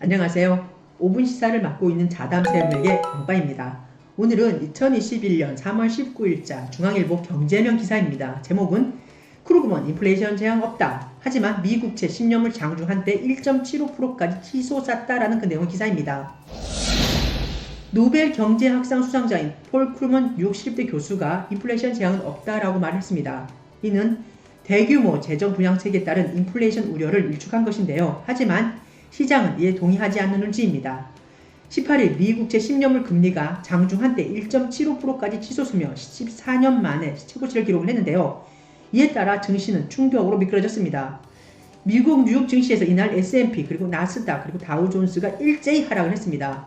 안녕하세요. 5분 시사를 맡고 있는 자담세무에게 왕빠입니다. 오늘은 2021년 3월 19일자 중앙일보 경제면 기사입니다. 제목은 크루그먼 인플레이션 재앙 없다. 하지만 미국채 10년물 장중 한때 1.75%까지 치솟았다라는 그 내용의 기사입니다. 노벨 경제학상 수상자인 폴 크루먼 60대 교수가 인플레이션 재앙은 없다라고 말했습니다. 이는 대규모 재정 부양책에 따른 인플레이션 우려를 일축한 것인데요. 하지만 시장은 이에 동의하지 않는 눈치입니다. 18일 미국채 10년물 금리가 장중 한때 1.75%까지 치솟으며 14년 만에 최고치를 기록을 했는데요. 이에 따라 증시는 충격으로 미끄러졌습니다. 미국 뉴욕 증시에서 이날 S&P 그리고 나스닥 그리고 다우존스가 일제히 하락을 했습니다.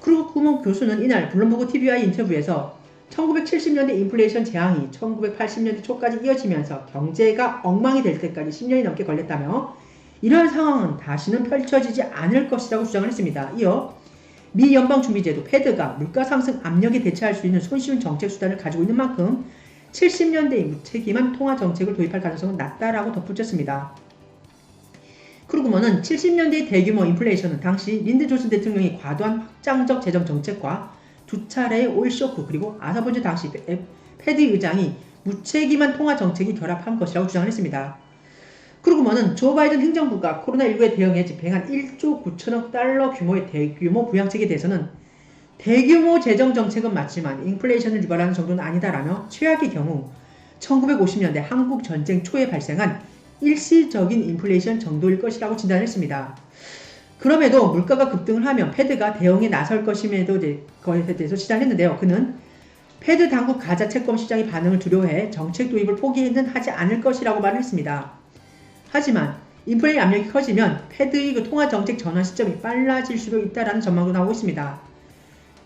크루그먼 교수는 이날 블룸버그 TV와의 인터뷰에서 1970년대 인플레이션 재앙이 1980년대 초까지 이어지면서 경제가 엉망이 될 때까지 10년이 넘게 걸렸다며 이러한 상황은 다시는 펼쳐지지 않을 것이라고 주장을 했습니다. 이어 미 연방준비제도 패드가 물가 상승 압력에 대처할 수 있는 손쉬운 정책 수단을 가지고 있는 만큼 70년대의 무책임한 통화 정책을 도입할 가능성은 낮다라고 덧붙였습니다. 크루그먼은 70년대의 대규모 인플레이션은 당시 린드 존슨 대통령이 과도한 확장적 재정 정책과 두 차례의 오일 쇼크 그리고 아사본즈 당시 패드 의장이 무책임한 통화 정책이 결합한 것이라고 주장을 했습니다. 크루그먼은 조 바이든 행정부가 코로나19에 대응해 집행한 1조 9천억 달러 규모의 대규모 부양책에 대해서는 대규모 재정 정책은 맞지만 인플레이션을 유발하는 정도는 아니다라며 최악의 경우 1950년대 한국 전쟁 초에 발생한 일시적인 인플레이션 정도일 것이라고 진단했습니다. 그럼에도 물가가 급등을 하면 패드가 대응에 나설 것임에도 것에 대해서 시작했는데요. 그는 패드 당국 가자 채권 시장의 반응을 두려워해 정책 도입을 포기는 하지 않을 것이라고 말했습니다. 하지만 인플레이 압력이 커지면 패드의 그 통화 정책 전환 시점이 빨라질 수도 있다라는 전망도 나오고 있습니다.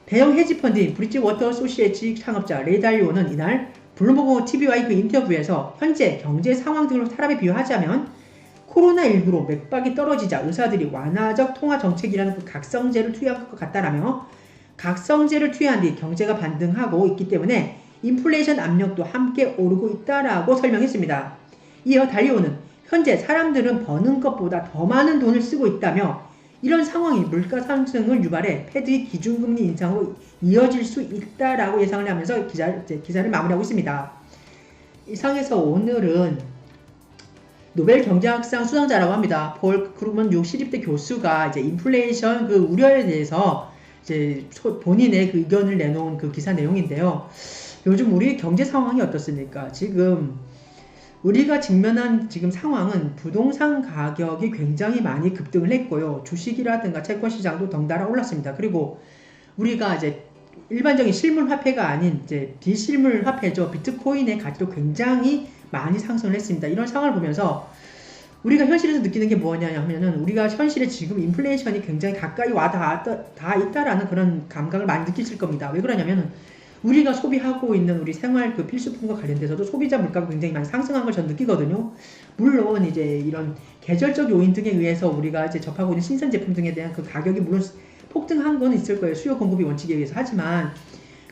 대형 헤지펀드인 브릿지워터 소시에지 창업자 레이 달리오는 이날 블룸버그 TV와의 그 인터뷰에서 현재 경제 상황 등을 사람에 비유하자면 코로나19로 맥박이 떨어지자 의사들이 완화적 통화 정책이라는 그 각성제를 투여한 것 같다라며 각성제를 투여한 뒤 경제가 반등하고 있기 때문에 인플레이션 압력도 함께 오르고 있다라고 설명했습니다. 이어 달리오는 현재 사람들은 버는 것보다 더 많은 돈을 쓰고 있다며 이런 상황이 물가 상승을 유발해 패드의 기준금리 인상으로 이어질 수 있다라고 예상을 하면서 기사를 마무리하고 있습니다. 이상에서 오늘은 노벨 경제학상 수상자라고 합니다. 폴 크루먼 60대 교수가 이제 인플레이션 그 우려에 대해서 이제 본인의 그 의견을 내놓은 그 기사 내용인데요. 요즘 우리 경제 상황이 어떻습니까? 지금 우리가 직면한 지금 상황은 부동산 가격이 굉장히 많이 급등을 했고요. 주식이라든가 채권 시장도 덩달아 올랐습니다. 그리고 우리가 이제 일반적인 실물 화폐가 아닌 이제 비실물 화폐죠. 비트코인의 가치도 굉장히 많이 상승을 했습니다. 이런 상황을 보면서 우리가 현실에서 느끼는 게 뭐냐 하면은 우리가 현실에 지금 인플레이션이 굉장히 가까이 와 다 있다라는 그런 감각을 많이 느끼실 겁니다. 왜 그러냐면은 우리가 소비하고 있는 우리 생활 그 필수품과 관련돼서도 소비자 물가가 굉장히 많이 상승한 걸 저는 느끼거든요. 물론 이제 이런 계절적 요인 등에 의해서 우리가 이제 접하고 있는 신선 제품 등에 대한 그 가격이 물론 폭등한 건 있을 거예요. 수요 공급이 원칙에 의해서. 하지만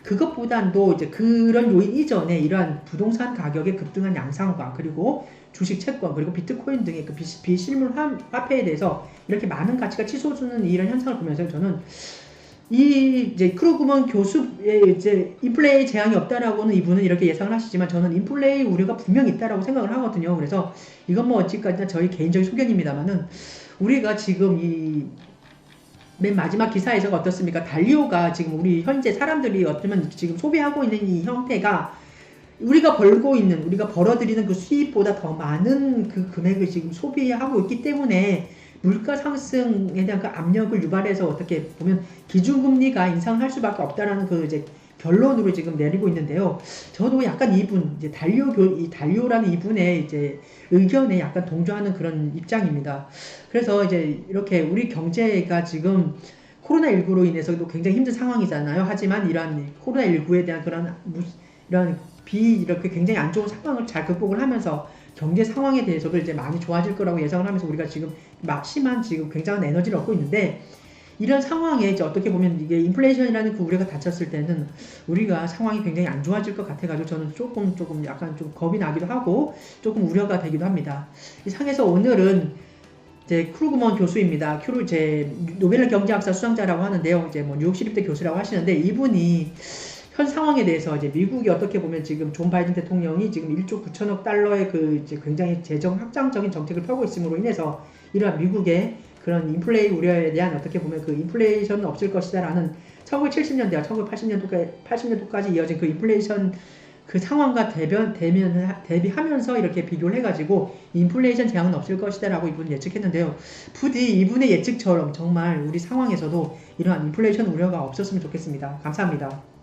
그것보단도 이제 그런 요인 이전에 이러한 부동산 가격의 급등한 양상과 그리고 주식 채권 그리고 비트코인 등의 그 비실물 화폐에 대해서 이렇게 많은 가치가 치솟는 이런 현상을 보면서 저는 이 이제 크루그먼 교수의 이제 인플레이 재앙이 없다라고는 이분은 이렇게 예상을 하시지만 저는 인플레이 우려가 분명히 있다라고 생각을 하거든요. 그래서 이건 뭐 어찌까지나 저희 개인적인 소견입니다만은 우리가 지금 이 맨 마지막 기사에서 어떻습니까? 달리오가 지금 우리 현재 사람들이 어쩌면 지금 소비하고 있는 이 형태가 우리가 벌어들이는 그 수입보다 더 많은 그 금액을 지금 소비하고 있기 때문에 물가 상승에 대한 그 압력을 유발해서 어떻게 보면 기준금리가 인상할 수밖에 없다라는 그 이제 결론으로 지금 내리고 있는데요. 저도 약간 이제 달리오라는 이분의 이제 의견에 약간 동조하는 그런 입장입니다. 그래서 이제 이렇게 우리 경제가 지금 코로나19로 인해서도 굉장히 힘든 상황이잖아요. 하지만 이러한 코로나19에 대한 이런 이렇게 굉장히 안 좋은 상황을 잘 극복을 하면서 경제 상황에 대해서도 이제 많이 좋아질 거라고 예상을 하면서 우리가 지금 막심한 지금 굉장한 에너지를 얻고 있는데 이런 상황에 이제 어떻게 보면 이게 인플레이션이라는 그 우려가 닥쳤을 때는 우리가 상황이 굉장히 안 좋아질 것 같아가지고 저는 조금 약간 좀 겁이 나기도 하고 조금 우려가 되기도 합니다. 이 상에서 오늘은 이제 크루그먼 교수입니다. 제 노벨 경제학사 수상자라고 하는데요. 이제 뭐 뉴욕 시립대 교수라고 하시는데 이분이 현 상황에 대해서 이제 미국이 어떻게 보면 지금 존 바이든 대통령이 지금 1조 9천억 달러의 그 이제 굉장히 재정 확장적인 정책을 펴고 있음으로 인해서 이러한 미국의 그런 인플레이 우려에 대한 어떻게 보면 그 인플레이션은 없을 것이다라는 1970년대와 1980년도까지 이어진 그 인플레이션 그 상황과 대비하면서 이렇게 비교를 해가지고 인플레이션 재앙은 없을 것이다라고 이분 예측했는데요. 부디 이분의 예측처럼 정말 우리 상황에서도 이러한 인플레이션 우려가 없었으면 좋겠습니다. 감사합니다.